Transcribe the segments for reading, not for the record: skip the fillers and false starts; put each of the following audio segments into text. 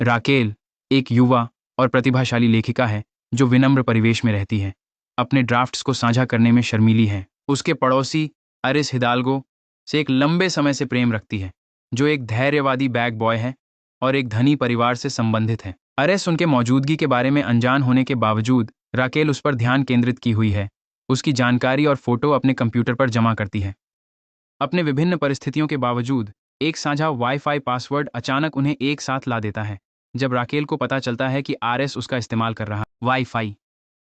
Raquel एक युवा और प्रतिभाशाली लेखिका है जो विनम्र परिवेश में रहती है। अपने ड्राफ्ट्स को साझा करने में शर्मीली है। उसके पड़ोसी अरिस हिदाल्गो से एक लंबे समय से प्रेम रखती है, जो एक धैर्यवादी बैग बॉय है और एक धनी परिवार से संबंधित है। अरिस उनके मौजूदगी के बारे में अनजान होने के बावजूद राकेल उस पर ध्यान केंद्रित की हुई है। उसकी जानकारी और फोटो अपने कंप्यूटर पर जमा करती है। अपने विभिन्न परिस्थितियों के बावजूद एक साझा वाईफाई पासवर्ड अचानक उन्हें एक साथ ला देता है। जब राकेल को पता चलता है कि आरएस उसका इस्तेमाल कर रहा वाईफाई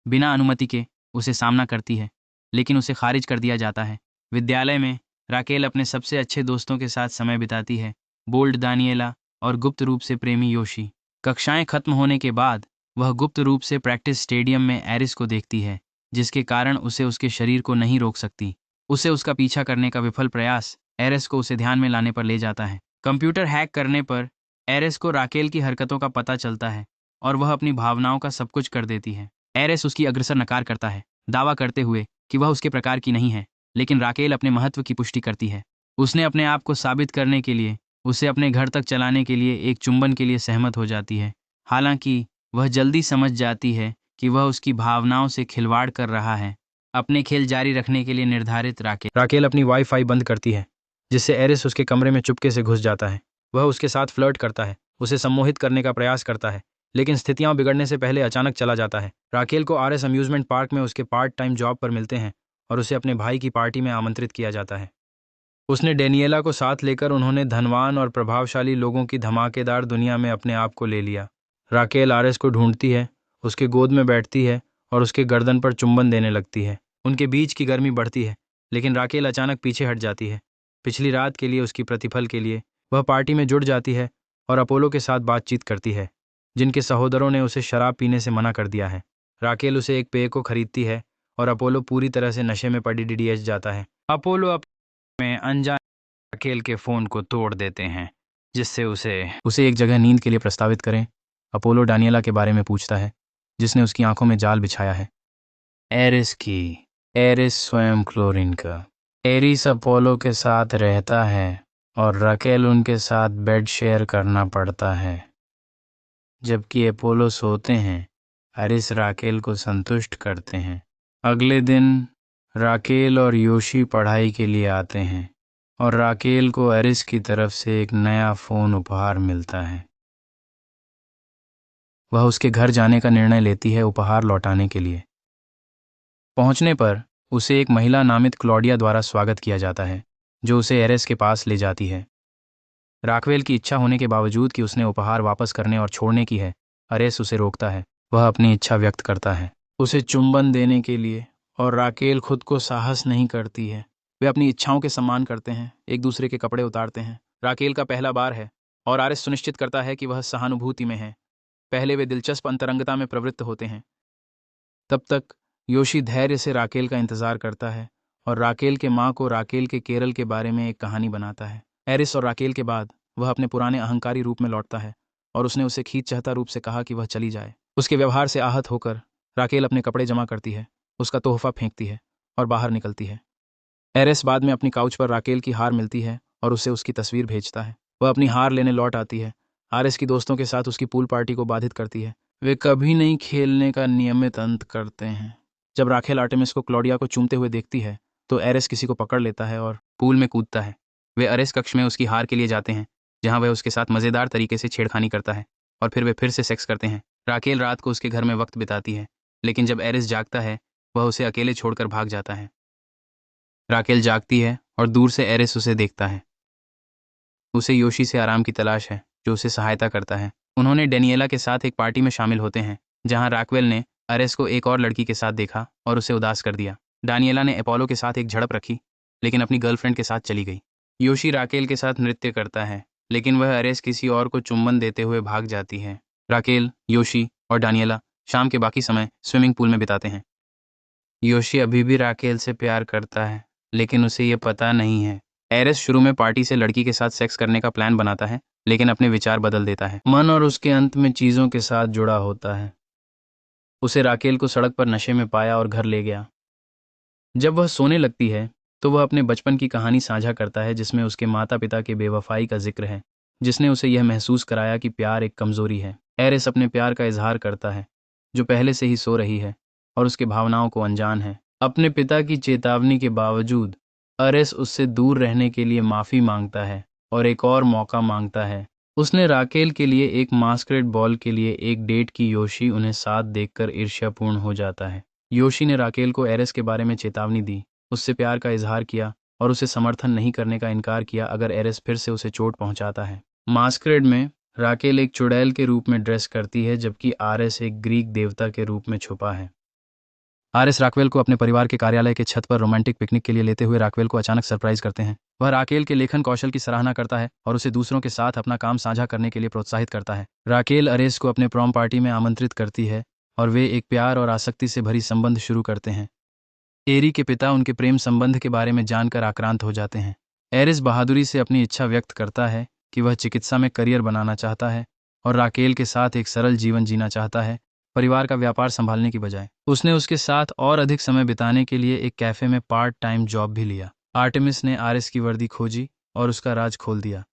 बिना अनुमति के उसे सामना करती है, लेकिन उसे खारिज कर दिया जाता है। विद्यालय में राकेल अपने सबसे अच्छे दोस्तों के साथ समय बिताती है, बोल्ड दानिएला और गुप्त रूप से प्रेमी योशी। कक्षाएं खत्म होने के बाद वह गुप्त रूप से प्रैक्टिस स्टेडियम में एरिस को देखती है, जिसके कारण उसे उसके शरीर को नहीं रोक सकती। उसे उसका पीछा करने का विफल प्रयास एरिस को उसे ध्यान में लाने पर ले जाता है। कंप्यूटर हैक करने पर एरिस को राकेल की हरकतों का पता चलता है और वह अपनी भावनाओं का सब कुछ कर देती है। एरिस उसकी अग्रसर नकार करता है, दावा करते हुए कि वह उसके प्रकार की नहीं है, लेकिन राकेल अपने महत्व की पुष्टि करती है। उसने अपने आप को साबित करने के लिए उसे अपने घर तक चलाने के लिए एक चुंबन के लिए सहमत हो जाती है। हालांकि वह जल्दी समझ जाती है कि वह उसकी भावनाओं से खिलवाड़ कर रहा है। अपने खेल जारी रखने के लिए निर्धारित राकेल अपनी वाईफाई बंद करती है, जिससे एरिस उसके कमरे में चुपके से घुस जाता है। वह उसके साथ फ्लर्ट करता है, उसे सम्मोहित करने का प्रयास करता है, लेकिन स्थितियां बिगड़ने से पहले अचानक चला जाता है। राकेल को आरएस अम्यूजमेंट पार्क में उसके पार्ट टाइम जॉब पर मिलते हैं और उसे अपने भाई की पार्टी में आमंत्रित किया जाता है। उसने डेनियला को साथ लेकर उन्होंने धनवान और प्रभावशाली लोगों की धमाकेदार दुनिया में अपने आप को ले लिया। राकेल आरएस को ढूंढती है, उसके गोद में बैठती है और उसके गर्दन पर चुंबन देने लगती है। उनके बीच की गर्मी बढ़ती है, लेकिन राकेल अचानक पीछे हट जाती है। पिछली रात के लिए उसकी प्रतिफल के लिए वह पार्टी में जुड़ जाती है और अपोलो के साथ बातचीत करती है, जिनके सहोदरों ने उसे शराब पीने से मना कर दिया है। राकेल उसे एक पेय को खरीदती है और अपोलो पूरी तरह से नशे में पड़ी डीडीएच जाता है। अपोलो में अनजान राकेल के फोन को तोड़ देते हैं, जिससे उसे एक जगह नींद के लिए प्रस्तावित करें। अपोलो डानियला के बारे में पूछता है, जिसने उसकी आंखों में जाल बिछाया है। एरिस स्वयं क्लोरीन का। एरिस अपोलो के साथ रहता है और राकेल उनके साथ बेड शेयर करना पड़ता है। जबकि अपोलो सोते हैं, एरिस राकेल को संतुष्ट करते हैं। अगले दिन राकेल और योशी पढ़ाई के लिए आते हैं और राकेल को एरिस की तरफ से एक नया फ़ोन उपहार मिलता है। वह उसके घर जाने का निर्णय लेती है उपहार लौटाने के लिए। पहुंचने पर उसे एक महिला नामित क्लॉडिया द्वारा स्वागत किया जाता है, जो उसे एरिस के पास ले जाती है। राकेल की इच्छा होने के बावजूद कि उसने उपहार वापस करने और छोड़ने की है, एरिस उसे रोकता है। वह अपनी इच्छा व्यक्त करता है उसे चुंबन देने के लिए, और राकेल खुद को साहस नहीं करती है। वे अपनी इच्छाओं के सम्मान करते हैं, एक दूसरे के कपड़े उतारते हैं। राकेल का पहला बार है और आरिस सुनिश्चित करता है कि वह सहानुभूति में है। पहले वे दिलचस्प अंतरंगता में प्रवृत्त होते हैं। तब तक योशी धैर्य से राकेल का इंतजार करता है और राकेल के माँ को राकेल के केरल के बारे में एक कहानी बनाता है। एरिस और राकेल के बाद वह अपने पुराने अहंकारी रूप में लौटता है और उसने उसे खींचचाहता रूप से कहा कि वह चली जाए। उसके व्यवहार से आहत होकर राकेल अपने कपड़े जमा करती है, उसका तोहफा फेंकती है और बाहर निकलती है। एरिस बाद में अपनी काउच पर राकेल की हार मिलती है और उसे उसकी तस्वीर भेजता है। वह अपनी हार लेने लौट आती है। आरिस की दोस्तों के साथ उसकी पूल पार्टी को बाधित करती है। वे कभी नहीं खेलने का नियमित अंत करते हैं। जब राकेल आर्टेमिस को क्लॉडिया को चूमते हुए देखती है तो एरिस किसी को पकड़ लेता है और पूल में कूदता है। वे एरिस कक्ष में उसकी हार के लिए जाते हैं, जहां वह उसके साथ मज़ेदार तरीके से छेड़खानी करता है और फिर वे फिर से सेक्स करते हैं। राकेल रात को उसके घर में वक्त बिताती है, लेकिन जब एरिस जागता है वह उसे अकेले छोड़कर भाग जाता है। राकेल जागती है और दूर से एरिस उसे देखता है। उसे योशी से आराम की तलाश है, जो उसे सहायता करता है। उन्होंने डेनियला के साथ एक पार्टी में शामिल होते हैं, जहां राकेल ने एरिस को एक और लड़की के साथ देखा और उसे उदास कर दिया। डानियला ने अपोलो के साथ एक झड़प रखी, लेकिन अपनी गर्लफ्रेंड के साथ चली गई। योशी राकेल के साथ नृत्य करता है, लेकिन वह एरिस किसी और को चुंबन देते हुए भाग जाती है। राकेल, योशी और डानियला शाम के बाकी समय स्विमिंग पूल में बिताते हैं। योशी अभी भी राकेल से प्यार करता है, लेकिन उसे ये पता नहीं है। एरिस शुरू में पार्टी से लड़की के साथ सेक्स करने का प्लान बनाता है, लेकिन अपने विचार बदल देता है। मन और उसके अंत में चीज़ों के साथ जुड़ा होता है। उसे राकेल को सड़क पर नशे में पाया और घर ले गया। जब वह सोने लगती है तो वह अपने बचपन की कहानी साझा करता है, जिसमें उसके माता पिता के बेवफाई का जिक्र है। जिसने उसे यह महसूस कराया कि प्यार एक कमजोरी है। एरिस अपने प्यार का इजहार करता है, जो पहले से ही सो रही है और उसके भावनाओं को अनजान है। अपने पिता की चेतावनी के बावजूद एरिस उससे दूर रहने के लिए माफी मांगता है और एक और मौका मांगता है। उसने राकेल के लिए एक मास्करेड बॉल के लिए एक डेट की। योशी उन्हें साथ देखकर ईर्ष्यापूर्ण हो जाता है। योशी ने राकेल को एरिस के बारे में चेतावनी दी, उससे प्यार का इजहार किया और उसे समर्थन नहीं करने का इनकार किया अगर एरिस फिर से उसे चोट पहुंचाता है। मास्करेड में राकेल एक चुड़ैल के रूप में ड्रेस करती है, जबकि आरएस एक ग्रीक देवता के रूप में छुपा है। आरएस राक्वेल को अपने परिवार के कार्यालय के छत पर रोमांटिक पिकनिक के लिए लेते हुए राक्वेल को अचानक सरप्राइज करते हैं। वह राकेल के लेखन कौशल की सराहना करता है और उसे दूसरों के साथ अपना काम साझा करने के लिए प्रोत्साहित करता है। राकेल एरिस को अपने प्रॉम पार्टी में आमंत्रित करती है और वे एक प्यार और आसक्ति से भरी संबंध शुरू करते हैं। एरी के पिता उनके प्रेम संबंध के बारे में जानकर आक्रांत हो जाते हैं। एरिस बहादुरी से अपनी इच्छा व्यक्त करता है कि वह चिकित्सा में करियर बनाना चाहता है और राकेल के साथ एक सरल जीवन जीना चाहता है, परिवार का व्यापार संभालने की बजाय। उसने उसके साथ और अधिक समय बिताने के लिए एक कैफे में पार्ट टाइम जॉब भी लिया। आर्टेमिस ने आरिस की वर्दी खोजी और उसका राज खोल दिया।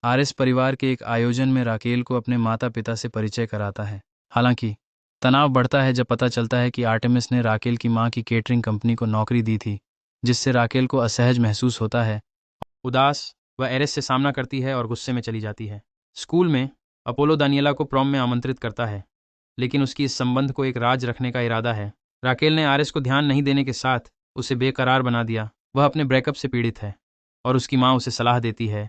आरिस परिवार के एक आयोजन में राकेल को अपने माता पिता से परिचय कराता है। हालांकि तनाव बढ़ता है जब पता चलता है कि आर्टेमिस ने राकेल की मां की केटरिंग कंपनी को नौकरी दी थी, जिससे राकेल को असहज महसूस होता है। उदास वह एरिस से सामना करती है और गुस्से में चली जाती है। स्कूल में अपोलो दानिएला को प्रॉम में आमंत्रित करता है, लेकिन उसकी इस संबंध को एक राज रखने का इरादा है। राकेल ने आरिस को ध्यान नहीं देने के साथ उसे बेकरार बना दिया। वह अपने ब्रेकअप से पीड़ित है और उसकी माँ उसे सलाह देती है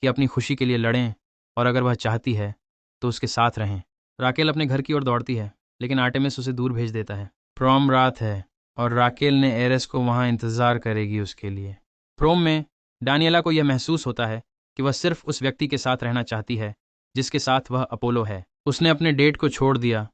कि अपनी खुशी के लिए लड़ें और अगर वह चाहती है तो उसके साथ रहें। राकेल अपने घर की ओर दौड़ती है, लेकिन आर्टेमिस उसे दूर भेज देता है। प्रॉम रात है और राकेल ने एरिस को वहाँ इंतजार करेगी उसके लिए। प्रोम में डानिएला को यह महसूस होता है कि वह सिर्फ उस व्यक्ति के साथ रहना चाहती है जिसके साथ वह अपोलो है। उसने अपने डेट को छोड़ दिया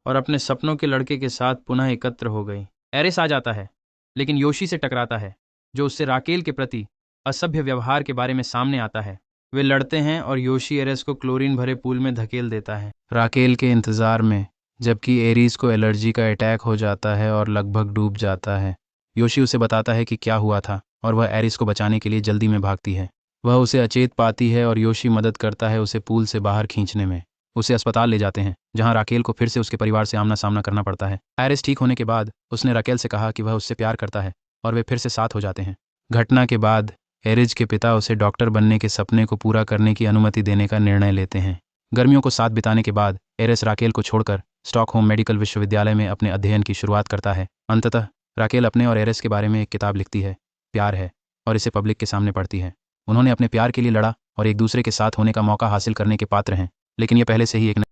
और अपने सपनों के लड़के के साथ पुनः एकत्र हो गई। एरिस आ जाता है, लेकिन योशी से टकराता है, जो उससे राकेल के प्रति असभ्य व्यवहार के बारे में सामने आता है। वे लड़ते हैं और योशी एरिस को क्लोरीन भरे पूल में धकेल देता है। राकेल के इंतजार में, जबकि एरिस को एलर्जी का अटैक हो जाता है और लगभग डूब जाता है। योशी उसे बताता है कि क्या हुआ था और वह एरिस को बचाने के लिए जल्दी में भागती है। वह उसे अचेत पाती है और योशी मदद करता है उसे पूल से बाहर खींचने में। उसे अस्पताल ले जाते हैं, जहां राकेल को फिर से उसके परिवार से आमना सामना करना पड़ता है। एरिस ठीक होने के बाद उसने राकेल से कहा कि वह उससे प्यार करता है और वे फिर से साथ हो जाते हैं। घटना के बाद एरिस के पिता उसे डॉक्टर बनने के सपने को पूरा करने की अनुमति देने का निर्णय लेते हैं। गर्मियों को साथ बिताने के बाद एरिस राकेल को छोड़कर स्टॉकहोम मेडिकल विश्वविद्यालय में अपने अध्ययन की शुरुआत करता है। अंततः राकेल अपने और एरिस के बारे में एक किताब लिखती है, प्यार है, और इसे पब्लिक के सामने पढ़ती है। उन्होंने अपने प्यार के लिए लड़ा और एक दूसरे के साथ होने का मौका हासिल करने के पात्र हैं, लेकिन यह पहले से ही एक